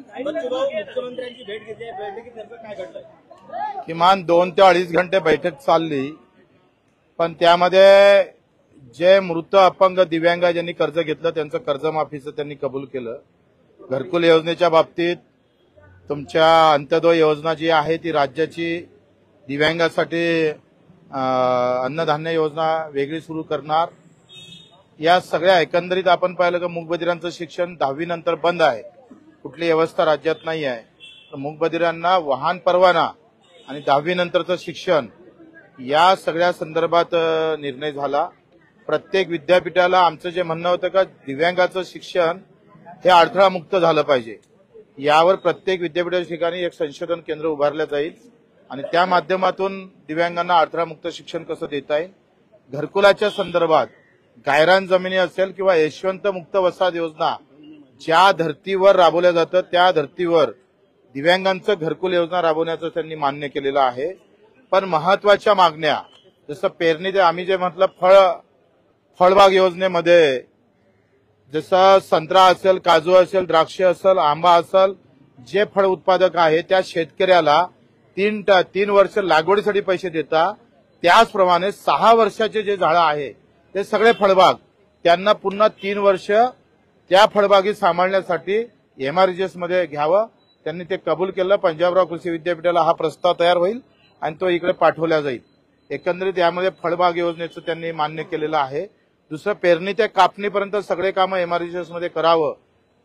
मुख्यमंत्र्यांची भेट घेतली, बैठकीत नेमकं काय घडलं? किमान 2 ते 2.5 घंटे बैठक चालली, पण त्यामध्ये जे मृत अपंग दिव्यांग ज्यांनी कर्ज घेतलं त्यांचं कर्जमाफीचं त्यांनी कबूल केलं. घरकुल योजनेच्या बाबतीत तुमच्या अंत्योदय योजना जी आहे ती राज्याची दिव्यांगासाठी अन्नधान्य योजना वेगळी सुरू करणार. या सगळ्या एकंदरीत आपण पाहिलं की मूकबधिरांचं शिक्षण 10वी नंतर बंद आहे, कुठली व्यवस्था राज्यात नाही आहे. तर मूकबधिरांना वाहन परवाना आणि 10वी नंतरचं शिक्षण या सगळ्या संदर्भात निर्णय झाला. प्रत्येक विद्यापीठाला आमचं जे म्हणणं होतं का दिव्यांगाचं शिक्षण हे अडथळामुक्त झालं पाहिजे, यावर प्रत्येक विद्यापीठाच्या ठिकाणी एक संशोधन केंद्र उभारलं जाईल आणि त्या माध्यमातून दिव्यांगांना अडथळामुक्त शिक्षण कसं देता येईल. घरकुलाच्या संदर्भात गायरान जमिनी असेल किंवा यशवंत मुक्त वसाहत योजना ज्या धर्तीवर राबवल्या जातं त्या धर्तीवर दिव्यांगांचं घरकुल योजना राबवण्याचं त्यांनी मान्य केलेलं आहे. पण महत्वाच्या मागण्या जसं पेरणी ते आम्ही जे म्हटलं फळबाग योजनेमध्ये जसं संत्रा असेल, काजू असेल, द्राक्ष असेल, आंबा असेल, जे फळ उत्पादक आहे त्या शेतकऱ्याला 3 वर्ष लागवडीसाठी पैसे देता, त्याचप्रमाणे 6 वर्षाचे जे झाडं आहे ते सगळे फळबाग त्यांना पुन्हा 3 वर्ष त्या फळबागी सांभाळण्यासाठी MRGS मध्ये घ्यावं. त्यांनी ते कबूल केलं. पंजाबराव कृषी विद्यापीठाला हा प्रस्ताव तयार होईल आणि तो इकडे पाठवला जाईल. एकंदरीत यामध्ये फळबाग योजनेचं त्यांनी मान्य केलेलं आहे. दुसरं पेरणी ते कापणीपर्यंत सगळे कामं MRGS मध्ये करावं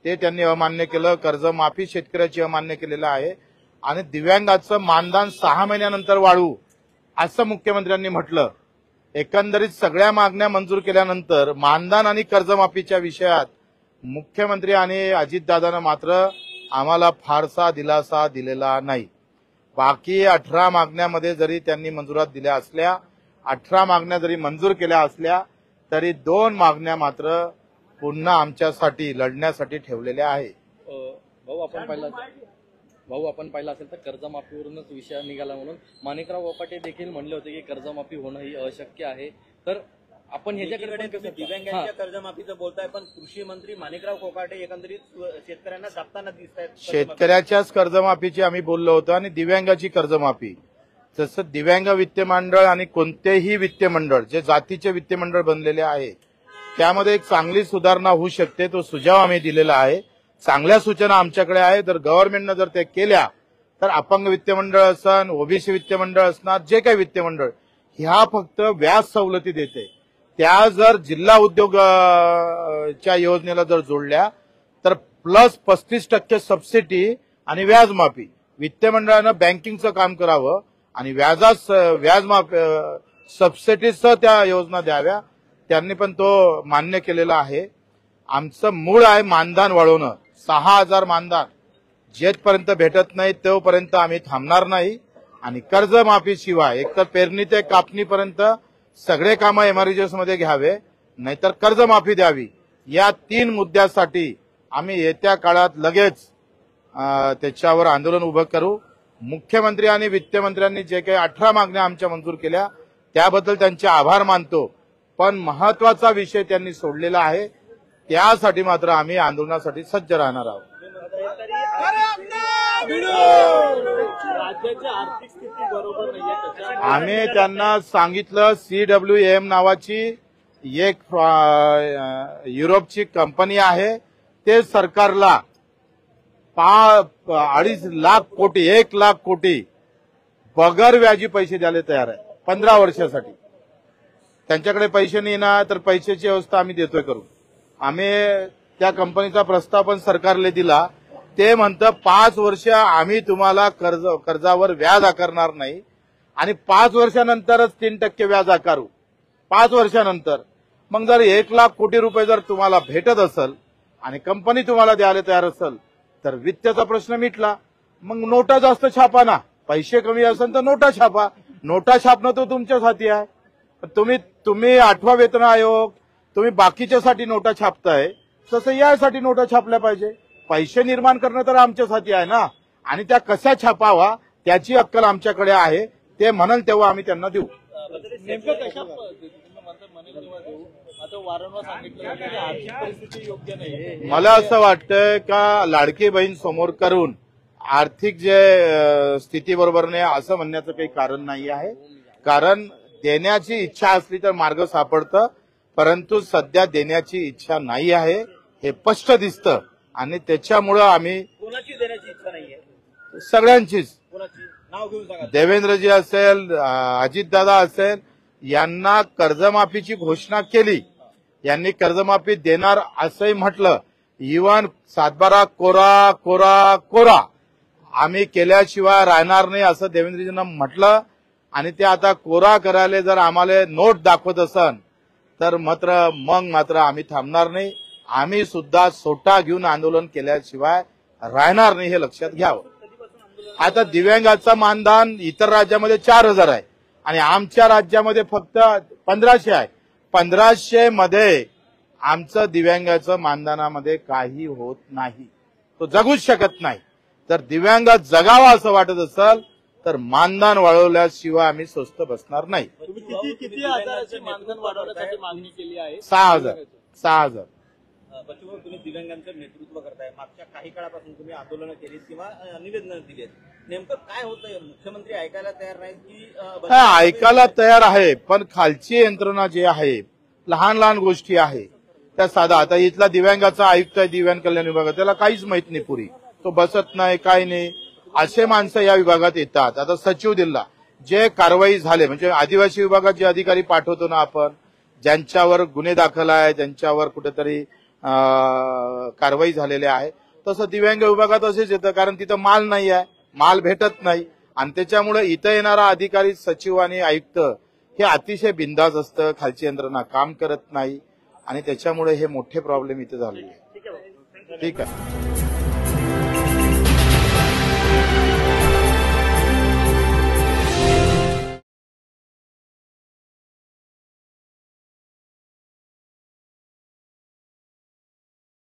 ते त्यांनी अमान्य केलं. कर्जमाफी शेतकऱ्याची अमान्य केलेलं आहे आणि दिव्यांगाचं मानधन 6 महिन्यानंतर वाढवू असं मुख्यमंत्र्यांनी म्हटलं. एकंदरीत सगळ्या मागण्या मंजूर केल्यानंतर मानधन आणि कर्जमाफीच्या विषयात मुख्यमंत्री आणि अजितदादांना मात्र आम्हाला फारसा दिलासा दिलेला नाही. बाकी 18 मागण्यामध्ये जरी त्यांनी मंजुरात दिल्या असल्या, 18 मागण्या जरी मंजूर केल्या असल्या तरी 2 मागण्या मात्र पुन्हा आमच्यासाठी लढण्यासाठी ठेवलेल्या आहे. भाऊ आपण पाहिलं असेल तर कर्जमाफीवरूनच विषय निघाला म्हणून माणिकराव कोकाटे देखील म्हणले होते की कर्जमाफी होणं ही अशक्य आहे. तर आपण ह्याच्याकडे दिव्यांगांच्या कर्जमाफीचं बोलताय, पण कृषी मंत्री माणिकराव कोकाटे एकंदरीत शेतकऱ्यांना दाबताना दिसत आहेत. शेतकऱ्याच्याच कर्जमाफीची आम्ही बोललो होतो आणि दिव्यांगाची कर्जमाफी, जसं दिव्यांग वित्त मंडळ आणि कोणतेही वित्त मंडळ जे जातीचे वित्त मंडळ बनलेले आहे त्यामध्ये एक चांगली सुधारणा होऊ शकते, तो सुझाव आम्ही दिलेला आहे. चांगल्या सूचना आमच्याकडे आहे. जर गव्हर्नमेंटनं जर ते केल्या तर अपंग वित्त मंडळ असन, ओबीसी वित्त मंडळ असणार, जे काही वित्त मंडळ ह्या फक्त व्याज सवलती देते, त्या जर जिल्हा उद्योग च्या योजनेला जर जोडल्या तर प्लस 35% सबसिडी आणि व्याजमाफी वित्त मंडळानं बँकिंगचं काम करावं आणि व्याजमाफी सबसिडीसह त्या योजना द्याव्या. त्यांनी पण तो मान्य केलेला आहे. आमचं मूळ आहे मानधन वाढवणं. 6,000 मानधन जेथपर्यंत भेटत नाही तोपर्यंत आम्ही थांबणार नाही आणि कर्जमाफी शिवाय एकतर पेरणी ते कापणीपर्यंत सगळे कामं MRGS मध्ये घ्यावे, नाहीतर कर्जमाफी द्यावी. या 3 मुद्द्यासाठी आम्ही येत्या काळात लगेच त्याच्यावर आंदोलन उभं करू. मुख्यमंत्री आणि वित्तमंत्र्यांनी जे काही 18 मागण्या आमच्या मंजूर केल्या त्याबद्दल त्यांचे आभार मानतो, पण महत्वाचा विषय त्यांनी सोडलेला आहे. त्यासाठी मात्र आम्ही आंदोलनासाठी सज्ज राहणार आहोत. राज्याची आर्थिक स्थिती बरोबर नाहीये. आम्ही त्यांना सांगितलं CWM नावाची एक युरोपची कंपनी आहे, ते सरकारला 2.5 लाख कोटी 1 लाख कोटी बगर व्याजी पैसे द्यायला तयार आहे 15 वर्षासाठी. त्यांच्याकडे पैसे नाही ना तर पैशाची व्यवस्था आम्ही देतोय करून. आम्ही त्या कंपनीचा प्रस्ताव पण सरकारला दिला. ते म्हणतं 5 वर्ष आम्ही तुम्हाला कर्जावर व्याज आकारणार नाही आणि 5 वर्षानंतरच 3% व्याज आकारू. 5 वर्षानंतर मग जर 1 लाख कोटी रुपये जर तुम्हाला भेटत असेल आणि कंपनी तुम्हाला द्यायला तयार असेल तर वित्ताचा प्रश्न मिटला. मग नोटा जास्त छापा ना, पैसे कमी असेल तर नोटा छापा. नोटा छापणं तो तुमच्याच हाती आहे. तुम्ही 8वा वेतन आयोग तुम्ही बाकीच्यासाठी नोटा छापताय, तसं यासाठी नोटा छापल्या पाहिजे. पैसे निर्माण करणं तर आमच्याच हाती आहे ना, आणि त्या कशा छापावा त्याची अक्कल आमच्याकडे आहे. ते म्हणाल तेव्हा आम्ही त्यांना देऊ. नेमकं कशा आता वारंवार सांगितलं जातं की आर्थिक परिस्थिती योग्य नाही. मला असं वाटतंय का लाडकी बहीण समोर करून आर्थिक जे स्थिती बरोबर नाही असं म्हणण्याचं काही कारण नाही आहे. कारण देण्याची इच्छा असली तर मार्ग सापडतं, परंतु सध्या देण्याची इच्छा नाही आहे हे स्पष्ट दिसतं आणि त्याच्यामुळं आम्ही कोणाची देण्याची इच्छा नाहीये, सगळ्यांचीच कोणाची नाव घेऊन सांगा. देवेंद्रजी असेल, अजितदादा असेल, यांना कर्जमाफीची घोषणा केली, यांनी कर्जमाफी देणार असंही म्हटलं. इव्हन सातबारा कोरा कोरा कोरा आम्ही केल्याशिवाय राहणार नाही असं देवेंद्रजींना म्हटलं आणि ते आता कोरा करायला जर आम्हाला नोट दाखवत असन तर मात्र आम्ही थांबणार नाही. आम्ही सुद्धा सोटा घेऊन आंदोलन केल्याशिवाय राहणार नाही हे लक्षात घ्यावं. आता दिव्यांगाचं मानधन इतर राज्यामध्ये 4,000 आहे आणि आमच्या राज्यामध्ये फक्त 1,500 आहे. 1,500 मध्ये आमचं दिव्यांगाचं मानधनामध्ये काही होत नाही, तो जगूच शकत नाही. तर दिव्यांग जगावा असं वाटत असेल तर मानधन वाढवल्याशिवाय आम्ही स्वस्त बसणार नाही. तुम्ही किती हजाराचे मानधन वाढवण्यासाठी मागणी केली आहे? 6,000. बच्चू भाऊ, तुम्ही दिव्यांगांचं नेतृत्व करताय. मागच्या काही काळापासून तुम्ही आंदोलनं केलीत किंवा निवेदनं दिली आहेत. नेमकं काय होतंय? मुख्यमंत्री ऐकायला तयार नाहीत की ऐकायला तयार आहे, पण खालची यंत्रणा जी आहे, लहान लहान गोष्टी आहे त्या साधा. आता इथला दिव्यांगाचा आयुक्त आहे दिव्यांग कल्याण विभागात, त्याला काहीच माहित नाही पुरी, तो बसत नाही काही नाही. असे माणसं या विभागात येतात. आता सचिव दिल्ला जे कारवाई झाले म्हणजे आदिवासी विभागात जे अधिकारी पाठवतो ना आपण, ज्यांच्यावर गुन्हे दाखल आहे, ज्यांच्यावर कुठेतरी कारवाई झालेली आहे, तसं दिव्यांग विभागात असेच येतं. कारण तिथं माल नाही आहे, माल भेटत नाही आणि त्याच्यामुळे इथं येणारा अधिकारी, सचिव आणि आयुक्त हे अतिशय बिंदास असतं, खालची यंत्रणा काम करत नाही आणि त्याच्यामुळे हे मोठे प्रॉब्लेम इथे झालेले आहे. ठीक आहे.